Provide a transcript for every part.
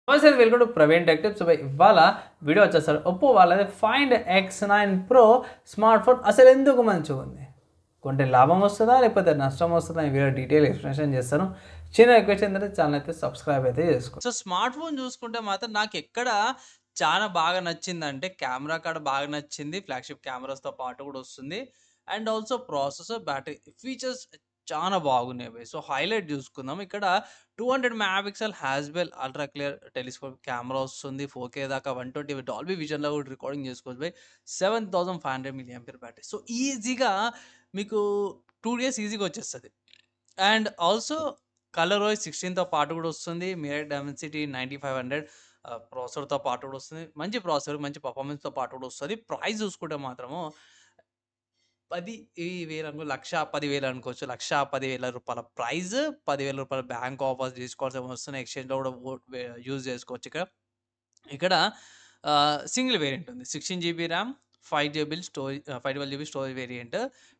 నమస్తే welcome to Praveen tech tips. ఇవాళ video వచ్చేస్తారు ఒప్పో వాళ్ళది find X9 Pro smart phone అసలు ఎందుకు మంచిగా ఉంది, కొంటే లాభం వస్తుందా లేకపోతే నష్టం వస్తుందా ఈ వీడియో డీటెయిల్ ఎక్స్ప్లెనేషన్ చేస్తాను. చిన్న రిక్వెస్ట్ ఏంటంటే ఛానల్ అయితే సబ్స్క్రైబ్ అయితే చేసుకో. సో స్మార్ట్ ఫోన్ చూసుకుంటే మాత్రం నాకు ఎక్కడ చాలా బాగా నచ్చిందంటే కెమెరా కాడ బాగా నచ్చింది. ఫ్లాగ్షిప్ కెమెరాస్తో పాటు కూడా వస్తుంది. And also processor, battery features చాలా బాగున్నాయి భయ్. సో హైలైట్ చూసుకుందాం. ఇక్కడ 200 megapixel Hasselblad ultra clear telescope camera వస్తుంది. 4K దాకా 120 డాల్బీ విజన్లో కూడా రికార్డింగ్ చేసుకోవచ్చు భయ్. 7500 mAh బ్యాటరీ. సో ఈజీగా మీకు 2 డేస్ ఈజీగా వచ్చేస్తుంది. అండ్ ఆల్సో కలర్ వాయిస్ 16తో పాటు కూడా వస్తుంది. మిరర్ డైమెన్సిటీ 9500 ప్రాసెసర్‌తో పాటు కూడా వస్తుంది. మంచి ప్రాసెసర్, మంచి పర్ఫార్మెన్స్‌తో పాటు కూడా వస్తది. ప్రైస్ చూసుకుంటే మాత్రము 10,000 అనుకో 1,10,000 అనుకోవచ్చు. రూ. 1,10,000 ప్రైస్, రూ. 10,000 బ్యాంక్ ఆఫర్స్ తీసుకోవాల్సి వస్తున్నాయి. ఎక్స్‌చేంజ్‌లో కూడా యూజ్ చేసుకోవచ్చు ఇక్కడ. ఇక్కడ సింగిల్ వేరియంట్ ఉంది. 16 GB RAM, 512 GB storage variant.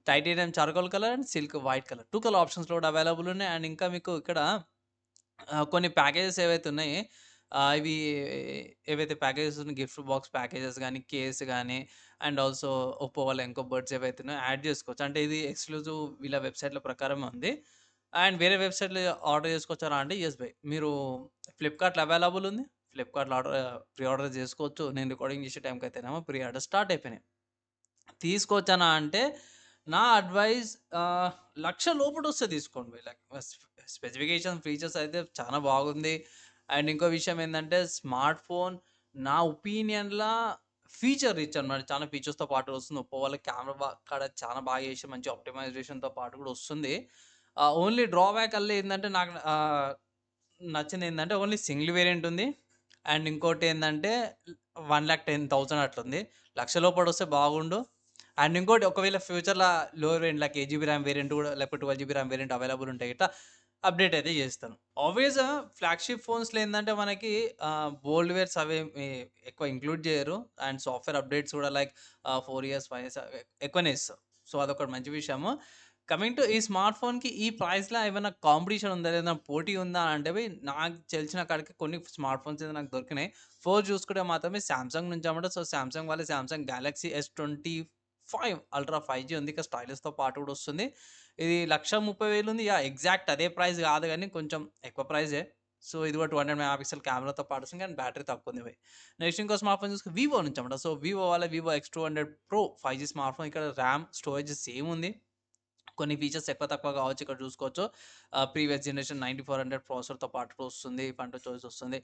Titanium charcoal colour and silk white colour. 2 colour ఆప్షన్స్‌లో కూడా అవైలబుల్ ఉన్నాయి. అండ్ ఇంకా మీకు ఇక్కడ కొన్ని ప్యాకేజెస్ ఏవైతే ఉన్నాయి, ఇవి ఏవైతే ప్యాకేజెస్ ఉన్నాయి, గిఫ్ట్ బాక్స్ ప్యాకేజెస్ గానీ, కేస్ గానీ, అండ్ ఆల్సో ఒప్పో వాళ్ళ ఇంకో బడ్స్ ఏవైతే ఉన్నాయో యాడ్ చేసుకోవచ్చు. అంటే ఇది ఎక్స్‌క్లూజివ్ వీళ్ళ వెబ్‌సైట్‌ల ప్రకారమే ఉంది. అండ్ వేరే వెబ్‌సైట్‌లో ఆర్డర్ చేసుకోవచ్చారా అంటే యెస్ బై. మీరు ఫ్లిప్‌కార్ట్‌లో అవైలబుల్ ఉంది. ఫ్లిప్‌కార్ట్‌లో ప్రీ ఆర్డర్ చేసుకోవచ్చు. నేను రికార్డింగ్ చేసే టైంకైతేనేమో ప్రీ ఆర్డర్ స్టార్ట్ అయిపోయినాయి. తీసుకోవచ్చనా అంటే నా అడ్వైస్ 1,00,000 లోపటొస్తే తీసుకోండి బై. లైక్ స్పెసిఫికేషన్, ఫీచర్స్ అయితే చాలా బాగుంది. అండ్ ఇంకో విషయం ఏందంటే స్మార్ట్ ఫోన్ నా ఒపీనియన్‌లా ఫీచర్ రిచ్ అనమాట. చాలా ఫీచర్స్‌తో పాటు వస్తుంది. ఒప్పో వాళ్ళ కెమెరా కాడ చాలా బాగా చేసి మంచి ఆప్టిమైజేషన్‌తో పాటు కూడా వస్తుంది. ఓన్లీ డ్రాబ్యాక్ అల్లా ఏందంటే నాకు నచ్చిందేందంటే ఓన్లీ సింగిల్ వేరియంట్ ఉంది. అండ్ ఇంకోటేందంటే 1,10,000 అట్లుంది. 1,00,000 లోపటొస్తే బాగుండు. అండ్ ఇంకోటి ఒకవేళ ఫ్యూచర్‌ల lower variant like 8 GB RAM variant కూడా లేకపోతే 12 జీబీ ర్యామ్ వేరియంట్ అవైలబుల్ ఉంటే గిట్ట అప్డేట్ అయితే చేస్తాను. ఆబ్వియస్‌గా ఫ్లాగ్‌షిప్ ఫోన్స్‌లో ఏందంటే మనకి బోల్డ్‌వేర్స్ అవేమి ఎక్కువ ఇంక్లూడ్ చేయరు. అండ్ సాఫ్ట్‌వేర్ అప్డేట్స్ కూడా లైక్ 4 ఇయర్స్, 5 ఇయర్స్ ఎక్కువనే ఇస్తారు. సో అదొకటి మంచి విషయము. కమింగ్ టు ఈ స్మార్ట్ ఫోన్‌కి ఈ ప్రైస్‌లో ఏమైనా కాంపిటీషన్ ఉందా? లేదా పోటీ ఉందా? అంటే నాకు తెలిసిన కాడికి కొన్ని స్మార్ట్ ఫోన్స్ అయితే నాకు దొరికినాయి. ఫోన్ చూసుకుంటే మాత్రమే సామ్‌సంగ్ నుంచి అన్నమాట. సో సామ్‌సంగ్ వాళ్ళ Samsung Galaxy S25 ultra 5G ఉంది. ఇక స్టైలస్‌తో పాటు కూడా వస్తుంది. ఇది 1,30,000 ఉంది. యాహ్! ఎగ్జాక్ట్ అదే ప్రైస్ కాదు గానీ కొంచెం ఎక్కువ ప్రైజే. సో ఇది కూడా 200 మెగాపిక్సెల్ కెమెరాతో పాటు వస్తుంది. కానీ బ్యాటరీ తక్కువ ఉంది. నెక్స్ట్ ఇంకో స్మార్ట్ ఫోన్ చూసుకుంటే వివో నుంచి అన్నమాట. సో వివో వాళ్ళ Vivo X200 Pro 5G smart phone. ఇక్కడ ర్యామ్, స్టోరేజ్ సేమ్ ఉంది. కొన్ని ఫీచర్స్ ఎక్కువ తక్కువ కావచ్చు. ఇక్కడ చూసుకోవచ్చు. ప్రీవియస్ జనరేషన్ 9400 ప్రాసెసర్‌తో పాటు వస్తుంది. పంట చాయిస్ వస్తుంది.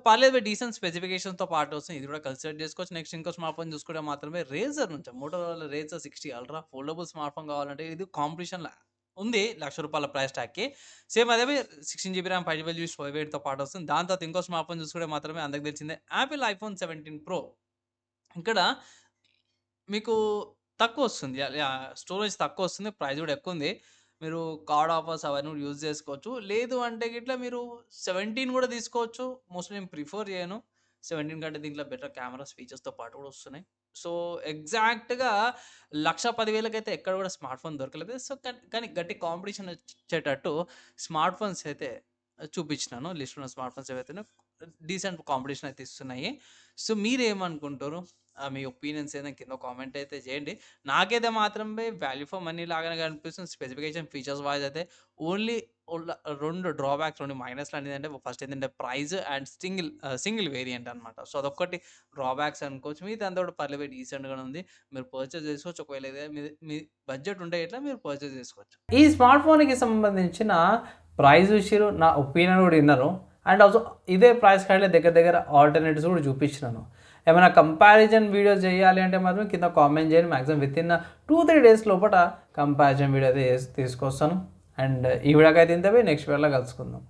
పర్లేదు డీసెంట్ స్పెసిఫికేషన్స్‌తో పాటు వస్తుంది. ఇది కూడా కన్సిడర్ చేసుకోవచ్చు. నెక్స్ట్ ఇంకో స్మార్ట్ ఫోన్ చూసుకుంటే మాత్రమే రేజర్ నుంచి Motorola Razr 60 ultra foldable smart phone కావాలంటే ఇది కాంపిటీషన్‌లో ఉంది. రూ. 1,00,000 ప్రైస్ ట్యాగ్‌కి. సేమ్ అదే 16 జీబీ ర్యామ్, 512 జీబీ స్టోరేజ్ వేరియంట్‌తో పాటు వస్తుంది. దాని తర్వాత ఇంకో స్మార్ట్ ఫోన్ చూసుకుంటే మాత్రమే అందరికి తెలిసిందే యాపిల్ ఐఫోన్ 17 ప్రో. ఇక్కడ మీకు తక్కువొస్తుంది. స్టోరేజ్ తక్కువొస్తుంది. ప్రైస్ గూడా ఎక్కువుంది. మీరు కార్డ్ ఆఫర్స్ అవన్నీ గూడా యూజ్ జేసుకోవచ్చు. లేదు అంటే గిట్లా మీరు 17 గూడా తీసుకోవచ్చు. మోస్ట్‌లీ నేను ప్రిఫర్ జేయను. 17 కంటే దీంట్లో బెటర్ కెమెరాస్, ఫీచర్స్‌తో పాటు గూడా వస్తున్నాయి. సో, ఎగ్జాక్ట్‌గా 1,10,000కైతే ఎక్కడ గూడా స్మార్ట్ ఫోన్ దొరకలేదు. సో, కానీ గట్టి కాంపిటీషన్ ఇచ్చేటట్టు స్మార్ట్ ఫోన్స్ అయితే చూపించినాను. లిస్ట్‌లో ఉన్న స్మార్ట్ ఫోన్స్ ఏవైతే ఉన్నాయో డీసెంట్ కాంపిటీషన్ అయితే ఇస్తున్నాయి. సో, మీరేమనుకుంటారు? మీ ఒపీనియన్స్ ఏదైనా కింద కామెంట్ అయితే చేయండి. నాకైతే మాత్రమే వాల్యూ ఫర్ మనీ లాగానే కనిపిస్తుంది. స్పెసిఫికేషన్, ఫీచర్స్ వైస్ అయితే ఓన్లీ 2 డ్రాబ్యాక్స్, 2 మైనస్‌లు అనేదంటే ఫస్ట్ ఏంటంటే ప్రైస్ అండ్ సింగిల్ వేరియంట్ అనమాట. సో, అదొక్కటి డ్రాబ్యాక్స్ అనుకోవచ్చు. మిగతాదంతా కూడా పర్లేదు డీసెంట్‌గానే ఉంది. మీరు పర్చేజ్ చేసుకోవచ్చు. ఒకవేళ మీ మీ బడ్జెట్ ఉంటే గిట్ల మీరు పర్చేజ్ చేసుకోవచ్చు. ఈ స్మార్ట్ ఫోన్‌కి సంబంధించిన ప్రైస్ విషయాలు నా ఒపీనియన్ కూడా విన్నారు. అండ్ ఆల్సో ఇదే ప్రైస్ కార్డ్‌లో దగ్గర దగ్గర ఆల్టర్‌నేటివ్స్ కూడా చూపించినాను. ఏమైనా కంపారిజన్ వీడియోస్ చేయాలి అంటే మాత్రం కింద కామెంట్ చేయండి. మాక్సిమం వితిన్ 2-3 డేస్ లోపల కంపారిజన్ వీడియో అయితే తీసుకొస్తాను. అండ్ ఈ వీడియోకి అయితే ఇంతే. నెక్స్ట్ వీడియోలో కలుసుకుందాం.